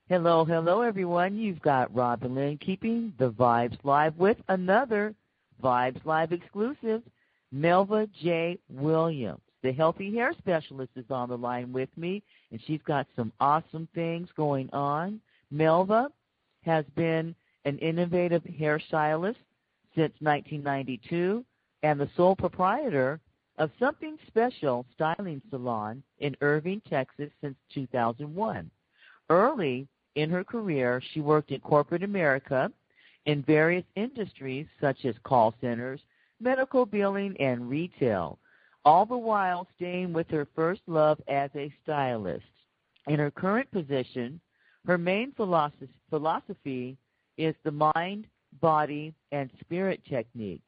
Hello, hello, everyone. You've got Robin Lynn keeping the Vibes Live with another Vibes Live exclusive, Melva J. Williams. The healthy hair specialist is on the line with me, and she's got some awesome things going on. Melva has been an innovative hairstylist since 1992 and the sole proprietor of Something Special Styling Salon in Irving, Texas since 2001. Early in her career, she worked in corporate America in various industries such as call centers, medical billing, and retail, all the while staying with her first love as a stylist. In her current position, her main philosophy is the mind, body, and spirit technique.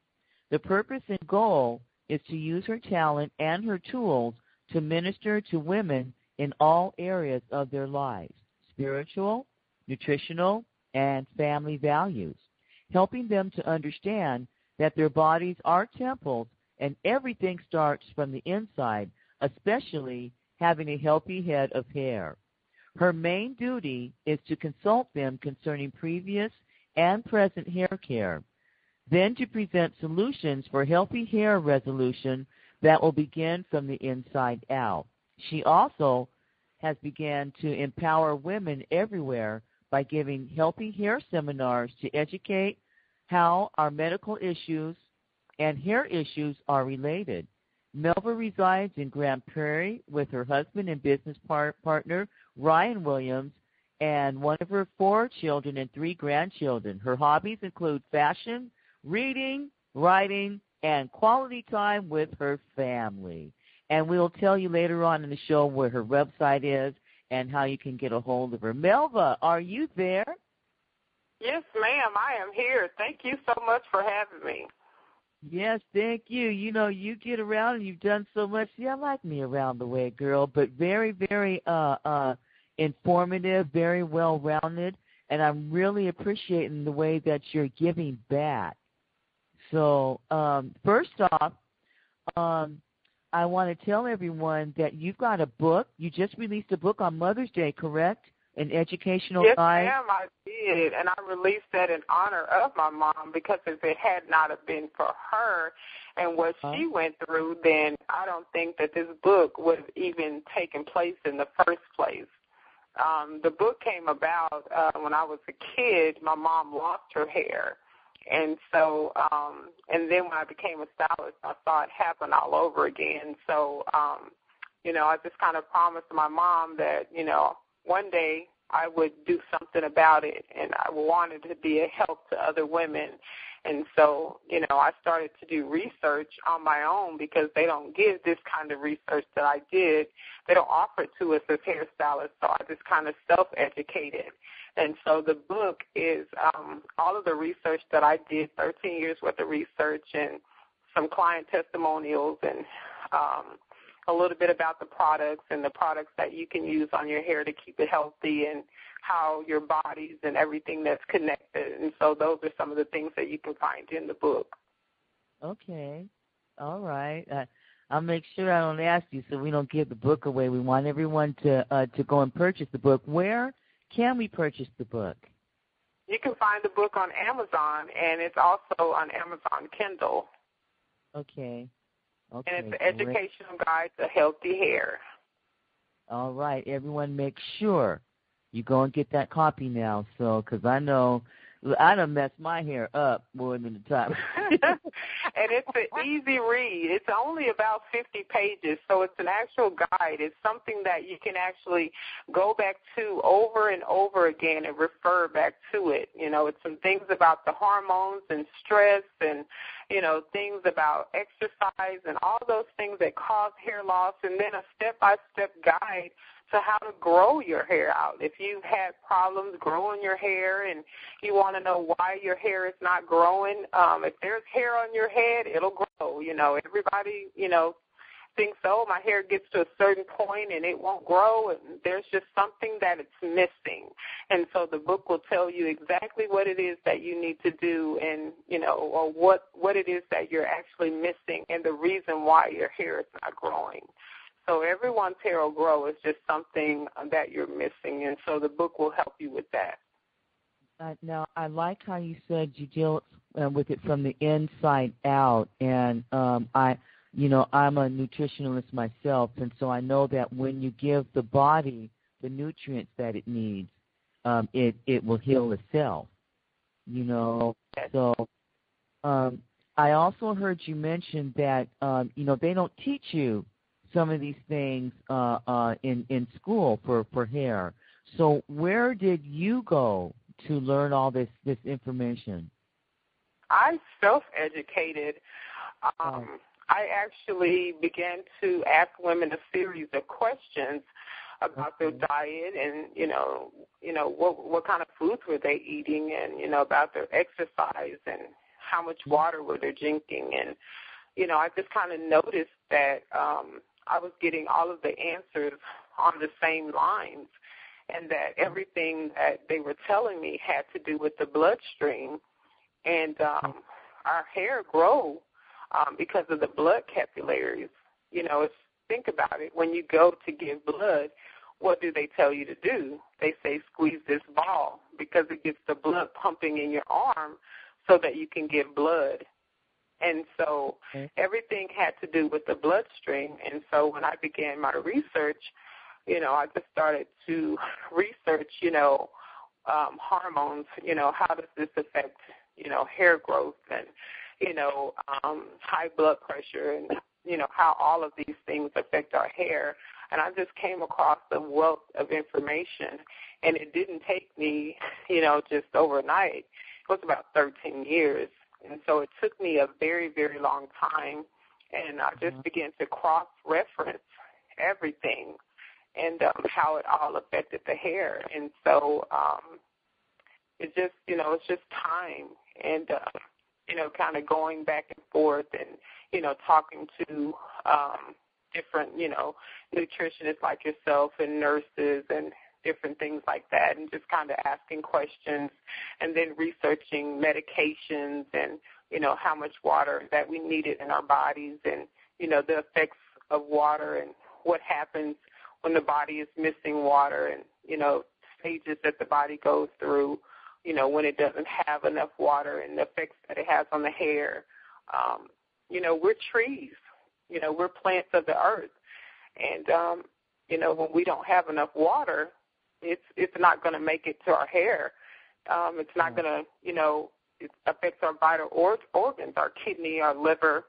The purpose and goal is to use her talent and her tools to minister to women in all areas of their lives: spiritual, nutritional, and family values, helping them to understand that their bodies are temples and everything starts from the inside, especially having a healthy head of hair. Her main duty is to consult them concerning previous and present hair care, then to present solutions for healthy hair resolution that will begin from the inside out. She also has begun to empower women everywhere by giving healthy hair seminars to educate how our medical issues and hair issues are related. Melva resides in Grand Prairie with her husband and business partner, Ryan Williams, and one of her 4 children and 3 grandchildren. Her hobbies include fashion, reading, writing, and quality time with her family. And we'll tell you later on in the show where her website is and how you can get a hold of her. Melva, are you there? Yes, ma'am, I am here. Thank you so much for having me. Yes, thank you. You know, you get around and you've done so much. See, I like me around the way, girl, but very, very informative, very well-rounded, and I'm really appreciating the way that you're giving back. So first off, I want to tell everyone that you've got a book. You just released a book on Mother's Day, correct? An educational guide? Yes, ma'am, I did, and I released that in honor of my mom because if it had not have been for her and what she went through, then I don't think that this book would have even taken place in the first place. The book came about when I was a kid. My mom lost her hair. And so, and then when I became a stylist, I saw it happen all over again. So, you know, I just kind of promised my mom that, you know, one day I would do something about it, and I wanted to be a help to other women. And so, you know, I started to do research on my own because they don't give this kind of research that I did. They don't offer it to us as hairstylists, so I just kind of self-educated. And so the book is all of the research that I did, 13 years worth of research and some client testimonials and a little bit about the products and the products that you can use on your hair to keep it healthy and how your bodies and everything that's connected. And so those are some of the things that you can find in the book. Okay. All right. I'll make sure I don't ask you so we don't give the book away. We want everyone to go and purchase the book. Where can we purchase the book? You can find the book on Amazon, and it's also on Amazon Kindle. Okay. And it's an educational guide to healthy hair. All right. Everyone make sure you go and get that copy now. So, because I know I done messed my hair up more than the time. And it's an easy read. It's only about 50 pages, so it's an actual guide. It's something that you can actually go back to over and over again and refer back to it. You know, it's some things about the hormones and stress and, you know, things about exercise and all those things that cause hair loss, and then a step-by-step guide to how to grow your hair out. If you've had problems growing your hair and you want to know why your hair is not growing, if there's hair on your head, it'll grow. You know, everybody, you know, thinks, oh, my hair gets to a certain point and it won't grow, and there's just something that it's missing. And so the book will tell you exactly what it is that you need to do and, you know, or what it is that you're actually missing and the reason why your hair is not growing. So everyone's hair will grow. It's just something that you're missing, and so the book will help you with that. Now, I like how you said you deal with it from the inside out, and I'm a nutritionalist myself, and so I know that when you give the body the nutrients that it needs, it will heal itself. So I also heard you mention that they don't teach you some of these things in school for hair. So where did you go to learn all this information? I self-educated. I actually began to ask women a series of questions about their diet and, what kind of foods were they eating and, about their exercise and how much water were they drinking. And, I just kind of noticed that I was getting all of the answers on the same lines, and that everything that they were telling me had to do with the bloodstream. And our hair grow because of the blood capillaries. Think about it. When you go to give blood, what do they tell you to do? They say squeeze this ball because it gets the blood pumping in your arm so that you can give blood. And so everything had to do with the bloodstream. And so when I began my research, I just started to research, hormones, how does this affect, hair growth and, high blood pressure and, how all of these things affect our hair. And I just came across a wealth of information, and it didn't take me, just overnight. It was about 13 years. And so it took me a very, very long time, and I just began to cross-reference everything and how it all affected the hair. And so it's just time and, kind of going back and forth and, talking to different, nutritionists like yourself and nurses and different things like that, and just kind of asking questions and then researching medications and, how much water that we needed in our bodies and, the effects of water and what happens when the body is missing water and, stages that the body goes through, when it doesn't have enough water and the effects that it has on the hair. We're trees, we're plants of the earth. And, when we don't have enough water, it's not going to make it to our hair. It's not going to, it affects our vital organs, our kidney, our liver.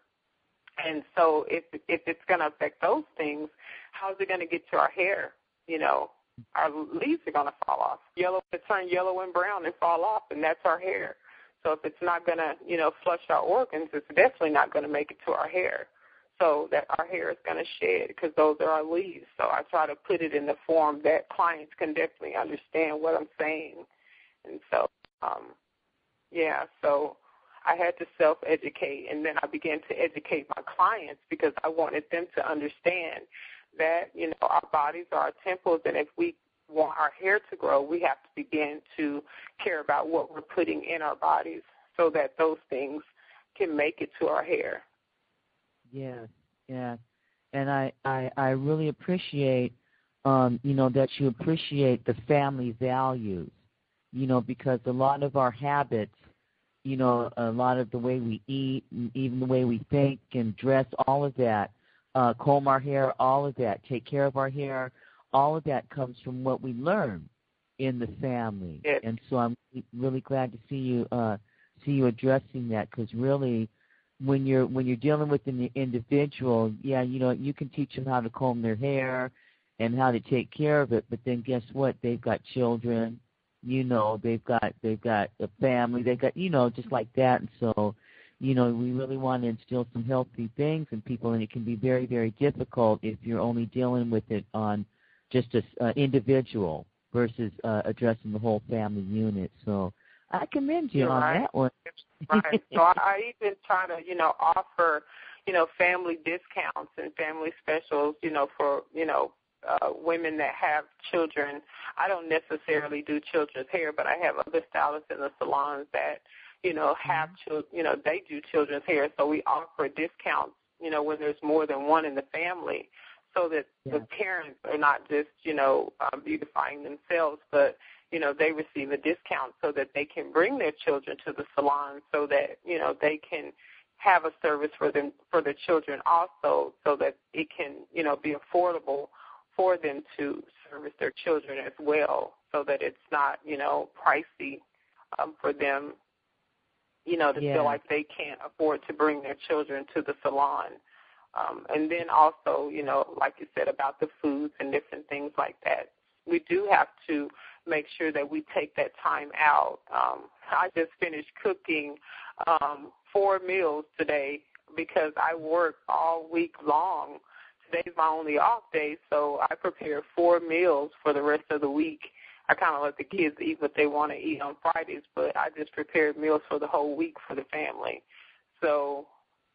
And so if it's going to affect those things, how is it going to get to our hair? Our leaves are going to fall off. Turn yellow and brown and fall off, and that's our hair. So if it's not going to, flush our organs, it's definitely not going to make it to our hair. So that our hair is going to shed because those are our leaves. So I try to put it in the form that clients can definitely understand what I'm saying. And so, so I had to self-educate, and then I began to educate my clients because I wanted them to understand that, our bodies are our temples, and if we want our hair to grow, we have to begin to care about what we're putting in our bodies so that those things can make it to our hair. Yeah. And I really appreciate, that you appreciate the family values, because a lot of our habits, a lot of the way we eat, and even the way we think and dress, all of that, comb our hair, all of that, take care of our hair, all of that comes from what we learn in the family. Yes. And so I'm really glad to see you addressing that, because really, when you're dealing with an individual, you can teach them how to comb their hair and how to take care of it, but then guess what? They've got children, they've got a family, they've got, just like that. And so, we really want to instill some healthy things in people, and it can be very, very difficult if you're only dealing with it on just an individual versus addressing the whole family unit. So I commend you on that one. Right. So I even try to, offer, family discounts and family specials, for, women that have children. I don't necessarily do children's hair, but I have other stylists in the salons that, have children, they do children's hair. So we offer discounts, when there's more than one in the family. so that the parents are not just, beautifying themselves, but, they receive a discount so that they can bring their children to the salon so that, they can have a service for their children also, so that it can, be affordable for them to service their children as well, so that it's not, pricey for them, to feel like they can't afford to bring their children to the salon. And then also, like you said about the foods and different things like that, we do have to make sure that we take that time out. I just finished cooking 4 meals today because I work all week long. Today's my only off day, so I prepare 4 meals for the rest of the week. I kind of let the kids eat what they want to eat on Fridays, but I just prepared meals for the whole week for the family. So,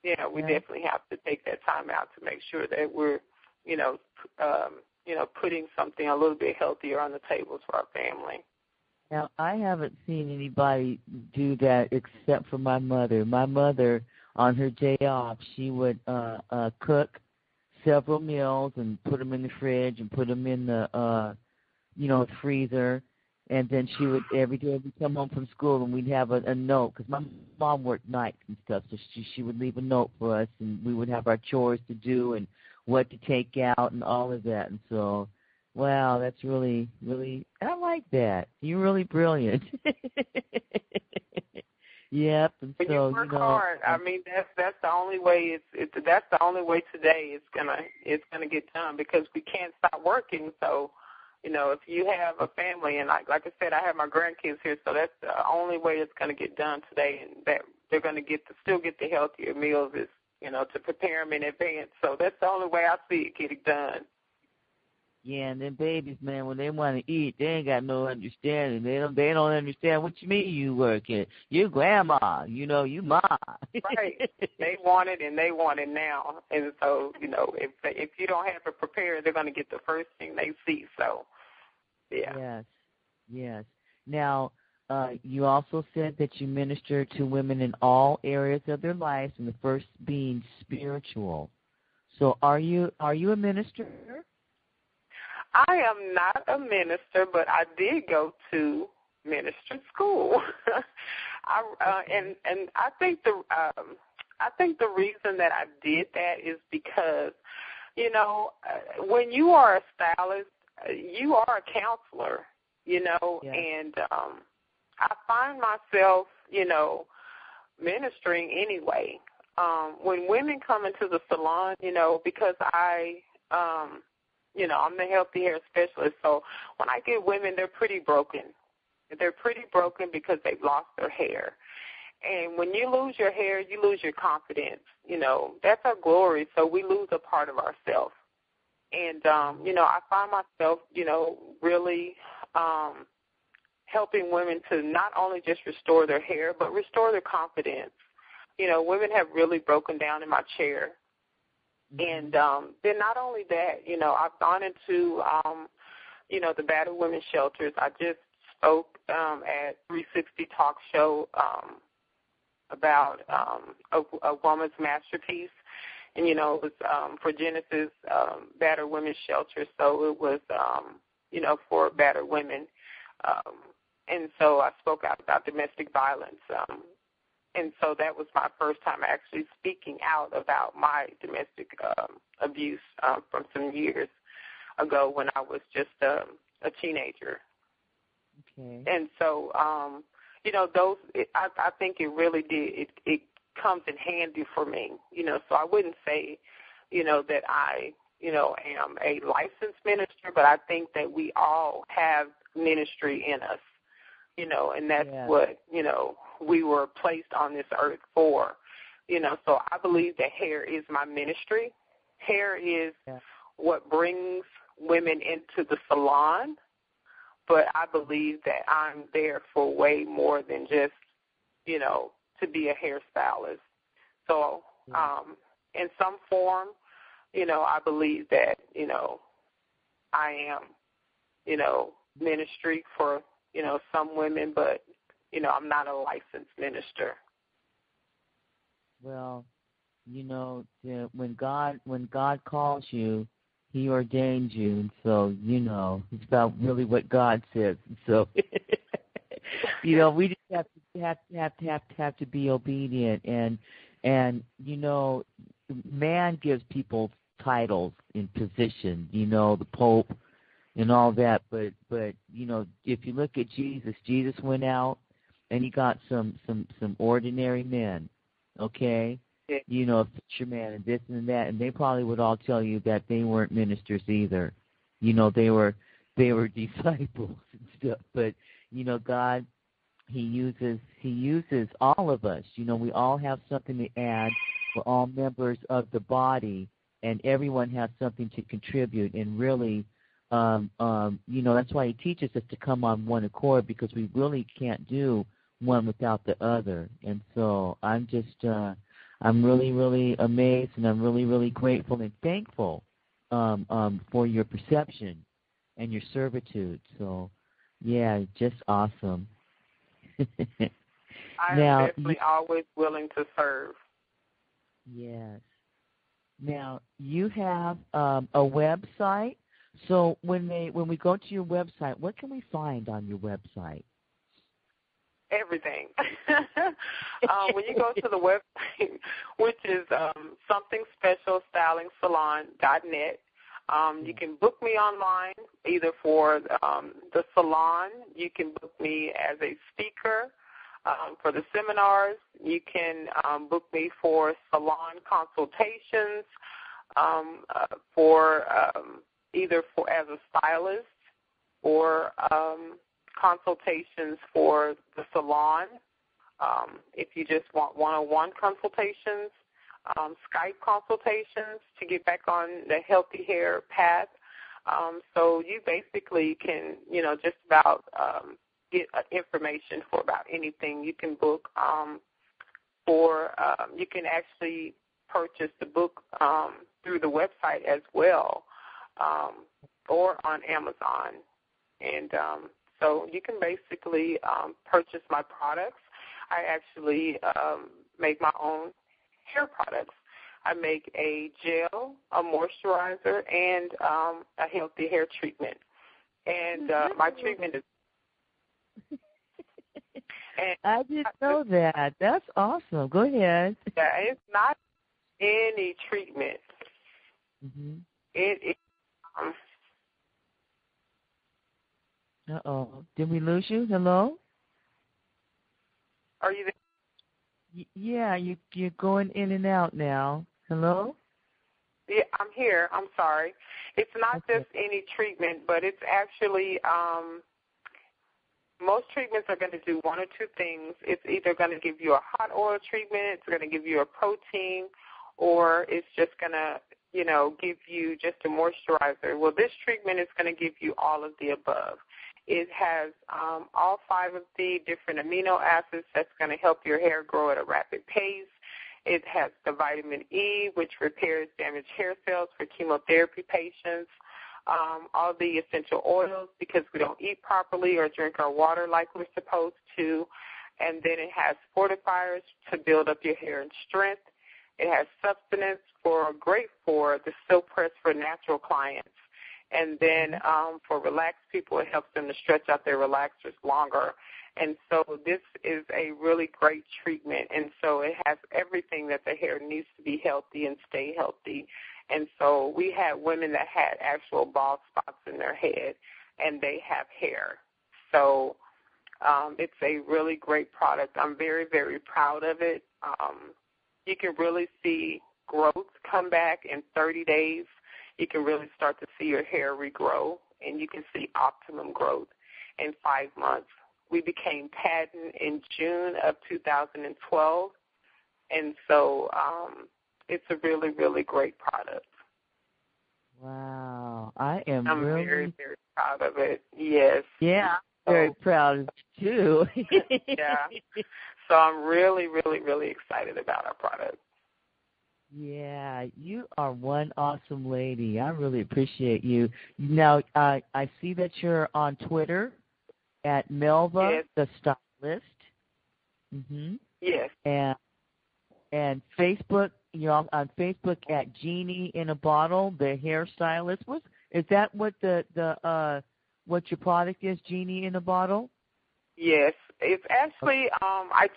we definitely have to take that time out to make sure that we're, putting something a little bit healthier on the tables for our family. Now, I haven't seen anybody do that except for my mother. My mother, on her day off, she would cook several meals and put them in the fridge and put them in the, freezer. And then she would, every day we'd come home from school and we'd have a note, because my mom worked nights and stuff, so she would leave a note for us, and we would have our chores to do and what to take out and all of that. And so, wow, that's really, really, I like that. You're really brilliant. Yep. And when so, you work hard, I mean, that's the only way. That's the only way today it's gonna get done, because we can't stop working. So, if you have a family, and like I said, I have my grandkids here, so that's the only way it's going to get done today, and that they're going to still get the healthier meals is, to prepare them in advance. So that's the only way I see it getting done. Yeah, and then babies, man, when they want to eat, they ain't got no understanding. They don't understand what you mean you working. You grandma, you ma. Right. They want it, and they want it now. And so, if you don't have it prepared, they're going to get the first thing they see. So, yeah. Yes. Now, you also said that you minister to women in all areas of their lives, and the first being spiritual. So, are you a minister? I am not a minister, but I did go to ministry school. And I think the reason that I did that is because, when you are a stylist, you are a counselor, and I find myself, ministering anyway. When women come into the salon, because I'm the healthy hair specialist, so when I get women, they're pretty broken. They're pretty broken because they've lost their hair. And when you lose your hair, you lose your confidence. That's our glory, so we lose a part of ourselves. And, I find myself, really helping women to not only just restore their hair, but restore their confidence. Women have really broken down in my chair. And then not only that, I've gone into, the battered women's shelters. I just spoke at 360 Talk Show about a woman's masterpiece. And, it was for Genesis battered women's shelter. So it was, for battered women. And so I spoke out about domestic violence. And so that was my first time actually speaking out about my domestic abuse from some years ago when I was just a teenager. Okay. And so, I think it really did. It comes in handy for me, so I wouldn't say, that I, am a licensed minister, but I think that we all have ministry in us, and that's what, we were placed on this earth for, so I believe that hair is my ministry. Hair is what brings women into the salon, but I believe that I'm there for way more than just, to be a hairstylist. So in some form, I believe that, I am, ministry for, some women, but, I'm not a licensed minister. Well, when God calls you, He ordained you, and so, it's about really what God says. So, we just have to be obedient, and man gives people titles and position, the Pope and all that, but if you look at Jesus went out and he got some ordinary men, okay? A fisherman and this and that, and they probably would all tell you that they weren't ministers either. They were disciples and stuff. But God, He uses all of us. We all have something to add. We're all members of the body, and everyone has something to contribute. And really, that's why He teaches us to come on one accord, because we really can't do one without the other. And so I'm just I'm really, really amazed, and I'm really, really grateful and thankful for your perception and your servitude. So, yeah, just awesome. I'm definitely always willing to serve. Yes. Now, you have a website. So when we go to your website, what can we find on your website? Everything. When you go to the website, which is something-special-styling-sal.net, you can book me online either for the salon. You can book me as a speaker for the seminars. You can book me for salon consultations, either as a stylist or consultations for the salon. If you just want one-on-one consultations, Skype consultations to get back on the healthy hair path. So you basically can, just about get information for about anything. You can book you can actually purchase the book through the website as well, or on Amazon. And so you can basically purchase my products. I actually make my own hair products. I make a gel, a moisturizer, and a healthy hair treatment. And my treatment is... I didn't know that. That's awesome. Go ahead. Yeah, it's not any treatment. Mm-hmm. It is... Uh-oh. Did we lose you? Hello? Are you there? Yeah, you're going in and out now. Hello? Yeah, I'm here. I'm sorry. It's not just any treatment, but it's actually most treatments are going to do one or two things. It's either going to give you a hot oil treatment, it's going to give you a protein, or it's just going to, give you just a moisturizer. Well, this treatment is going to give you all of the above. It has all 5 of the different amino acids that's going to help your hair grow at a rapid pace. It has the vitamin E, which repairs damaged hair cells for chemotherapy patients. All the essential oils, because we don't eat properly or drink our water like we're supposed to. And then it has fortifiers to build up your hair and strength. It has substance great for the silk press for natural clients. And then for relaxed people, it helps them to stretch out their relaxers longer. And so this is a really great treatment. And so it has everything that the hair needs to be healthy and stay healthy. And so we had women that had actual bald spots in their head, and they have hair. So it's a really great product. I'm very, very proud of it. You can really see growth come back in 30 days. You can really start to see your hair regrow, and you can see optimum growth in 5 months. We became patent in June of 2012, and so it's a really, really great product. Wow. I'm really, very, very proud of it. Yes. Yeah, I'm very proud of it, too. Yeah. So I'm really, really, really excited about our product. Yeah, you are one awesome lady. I really appreciate you. Now, I see that you're on Twitter at Melva the Stylist. Mm-hmm. Yes. And Facebook, you're on Facebook at Jeannie in a Bottle, the hairstylist. Is that what what your product is, Jeannie in a Bottle? Yes, it's actually. I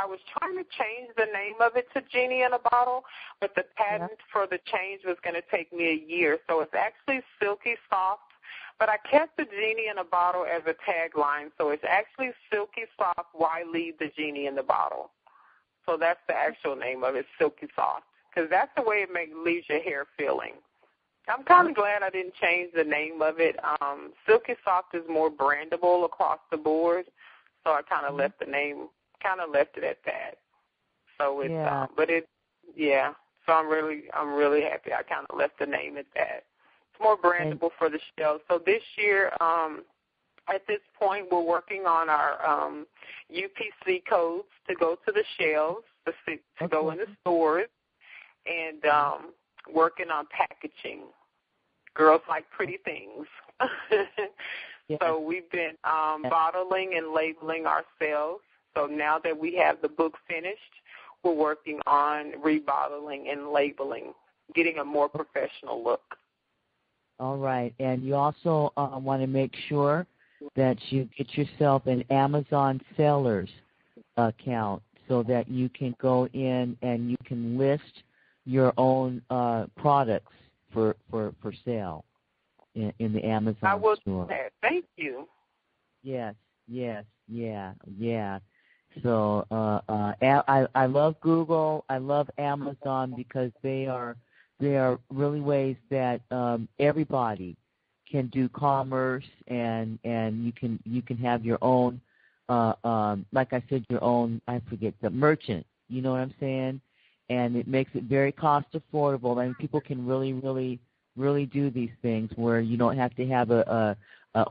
was trying to change the name of it to Jeannie in a Bottle, but the patent for the change was going to take me a year. So it's actually Silky Soft. But I kept the Jeannie in a Bottle as a tagline, so it's actually Silky Soft, Why Leave the Jeannie in the Bottle? So that's the actual name of it, Silky Soft, because that's the way it leaves your hair feeling. I'm kind of glad I didn't change the name of it. Silky Soft is more brandable across the board, so I kind of left the name, left it at that. So it's, So I'm really happy I kind of left the name at that. It's more brandable for the shelves. So this year, at this point, we're working on our UPC codes to go to the shelves, to go in the stores, and working on packaging. Girls like pretty things. So we've been bottling and labeling ourselves. So now that we have the book finished, we're working on rebottling and labeling, getting a more professional look. All right. And you also want to make sure that you get yourself an Amazon sellers account so that you can go in and you can list your own products for sale in the Amazon store. I will do that. Thank you. Yes. So I love Google. I love Amazon because they are really ways that everybody can do commerce and you can have your own like I said, your own, I forget, the merchant, you know what I'm saying? And it makes it very cost affordable. I mean, people can really do these things where you don't have to have a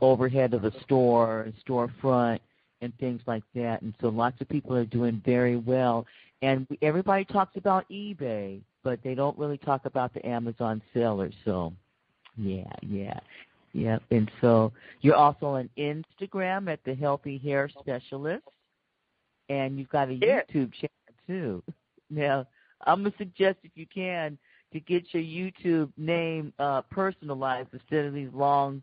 overhead of a storefront and things like that. And so lots of people are doing very well. And everybody talks about eBay, but they don't really talk about the Amazon sellers. So, yeah. And so you're also on Instagram at the Healthy Hair Specialist, and you've got a YouTube channel too. Now, I'm going to suggest, if you can, to get your YouTube name personalized instead of these long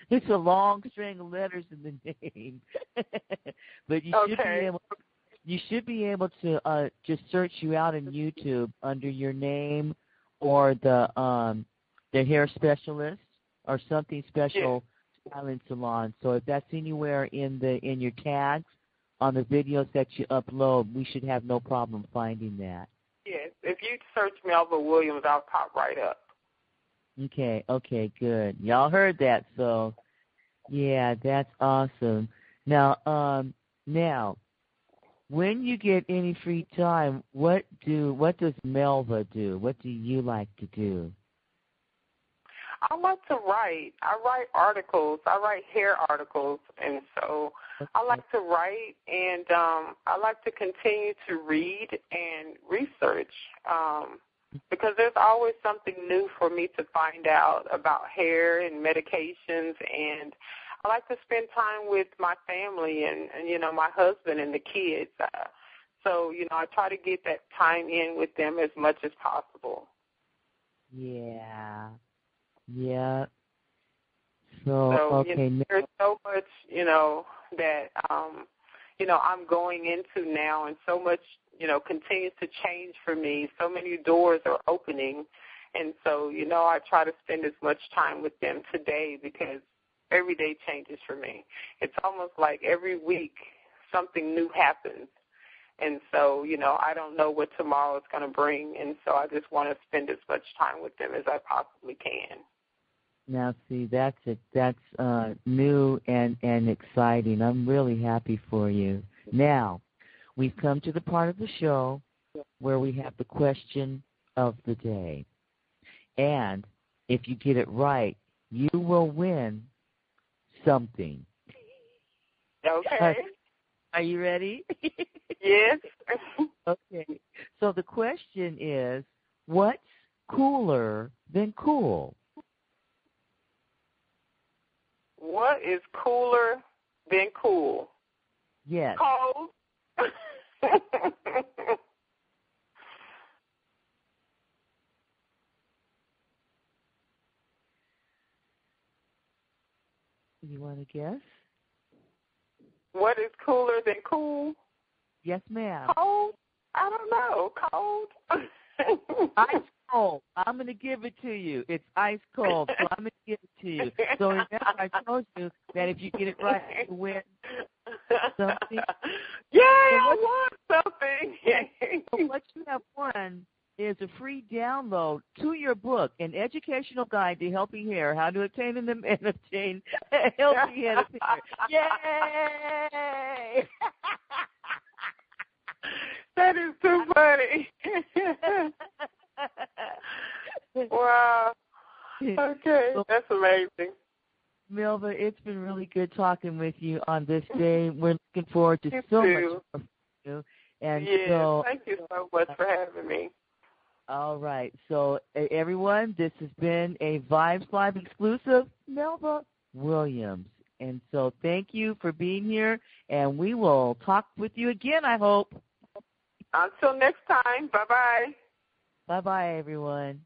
it's a long string of letters in the name. But you should be able to just search you out in YouTube under your name or the hair specialist or something special styling salon. So if that's anywhere in your tags on the videos that you upload, we should have no problem finding that. Yes, if you search Melva Williams, I'll pop right up. Okay, good. Y'all heard that, so yeah, that's awesome. Now, when you get any free time, what does Melva do? What do you like to do? I like to write. I write articles. I write hair articles, and so I like to write, and I like to continue to read and research because there's always something new for me to find out about hair and medications, and I like to spend time with my family and my husband and the kids. So, I try to get that time in with them as much as possible. Yeah. So there's so much, that, I'm going into now, and so much, continues to change for me. So many doors are opening, and so, I try to spend as much time with them today because every day changes for me. It's almost like every week something new happens. And so, I don't know what tomorrow is going to bring, and so I just want to spend as much time with them as I possibly can. Now, see, that's new and exciting. I'm really happy for you. Now, we've come to the part of the show where we have the question of the day. And if you get it right, you will win something. Okay. Are you ready? Yes. Okay. So the question is, what's cooler than cool? What is cooler than cool? Yes. Cold. You want to guess? What is cooler than cool? Yes, ma'am. Cold? I don't know. Cold? Ice cold. I'm going to give it to you. It's ice cold, so I'm going to give it to you. So remember, I told you that if you get it right, you win something. Yay, I won something. So what you have won is a free download to your book, An Educational Guide to Healthy Hair, How to Obtain and Obtain a Healthy Head of Hair. Yay! That is too funny. Wow. Okay, that's amazing. Melva, it's been really good talking with you on this day. We're looking forward to so much more from you. And yes, so, thank you so much for having me. All right. So, everyone, this has been a Vibes Live exclusive, Melva Williams. And so thank you for being here, and we will talk with you again, I hope. Until next time, bye-bye. Bye-bye, everyone.